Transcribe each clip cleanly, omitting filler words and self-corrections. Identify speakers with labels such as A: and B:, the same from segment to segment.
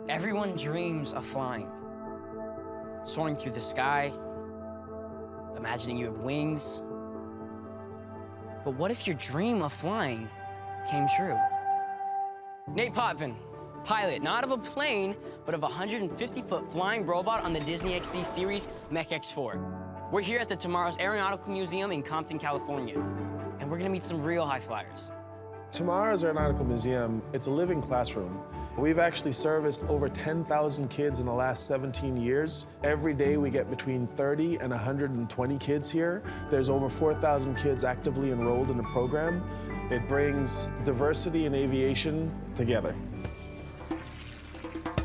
A: Everyone dreams of flying, soaring through the sky, imagining you have wings. But what if your dream of flying came true? Nate Potvin, pilot, not of a plane, but of a 150-foot flying robot on the Disney XD series, Mech X4. We're here at the Tomorrow's Aeronautical Museum in Compton, California, and we're gonna meet some real high flyers.
B: Tomorrow's Aeronautical Museum, it's a living classroom. We've actually serviced over 10,000 kids in the last 17 years. Every day we get between 30 and 120 kids here. There's over 4,000 kids actively enrolled in the program. It brings diversity in aviation together.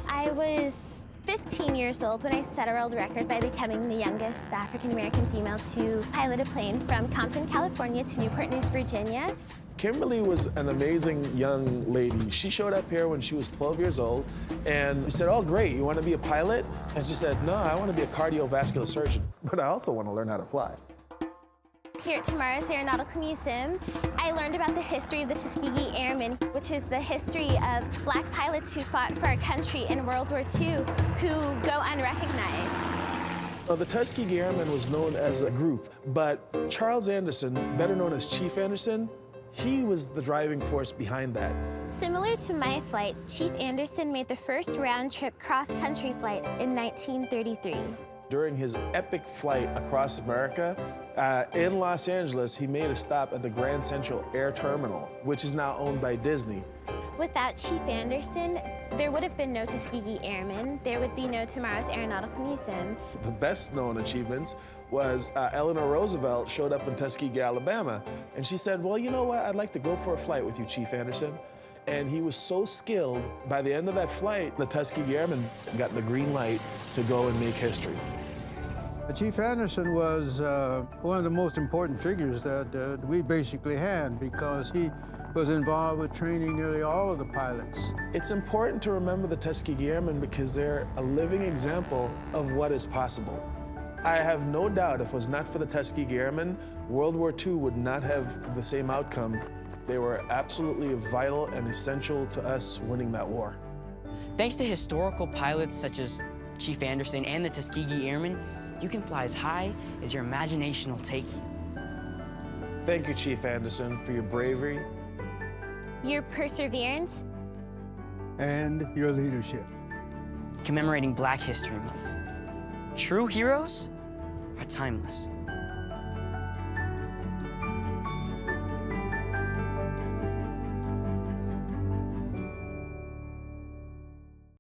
C: I was 15 years old when I set a world record by becoming the youngest African-American female to pilot a plane from Compton, California to Newport News, Virginia.
B: Kimberly was an amazing young lady. She showed up here when she was 12 years old, and we said, oh, great, you want to be a pilot? And she said, no, I want to be a cardiovascular surgeon, but I also want to learn how to fly.
C: Here at Tomorrow's Aeronautical Museum, I learned about the history of the Tuskegee Airmen, which is the history of Black pilots who fought for our country in World War II who go unrecognized.
B: Well, the Tuskegee Airmen was known as a group, but Charles Anderson, better known as Chief Anderson, he was the driving force behind that.
C: Similar to my flight, Chief Anderson made the first round-trip cross-country flight in 1933.
B: During his epic flight across America, in Los Angeles, he made a stop at the Grand Central Air Terminal, which is now owned by Disney.
C: Without Chief Anderson, there would have been no Tuskegee Airmen. There would be no Tomorrow's Aeronautical Museum.
B: The best-known achievements was Eleanor Roosevelt showed up in Tuskegee, Alabama, and she said, well, you know what, I'd like to go for a flight with you, Chief Anderson. And he was so skilled, by the end of that flight, the Tuskegee Airmen got the green light to go and make history.
D: Chief Anderson was one of the most important figures that we basically had because he was involved with training nearly all of the pilots.
B: It's important to remember the Tuskegee Airmen because they're a living example of what is possible. I have no doubt if it was not for the Tuskegee Airmen, World War II would not have the same outcome. They were absolutely vital and essential to us winning that war.
A: Thanks to historical pilots such as Chief Anderson and the Tuskegee Airmen, you can fly as high as your imagination will take you.
B: Thank you, Chief Anderson, for your bravery,
C: Your perseverance,
D: and your leadership.
A: Commemorating Black History Month. True heroes are timeless.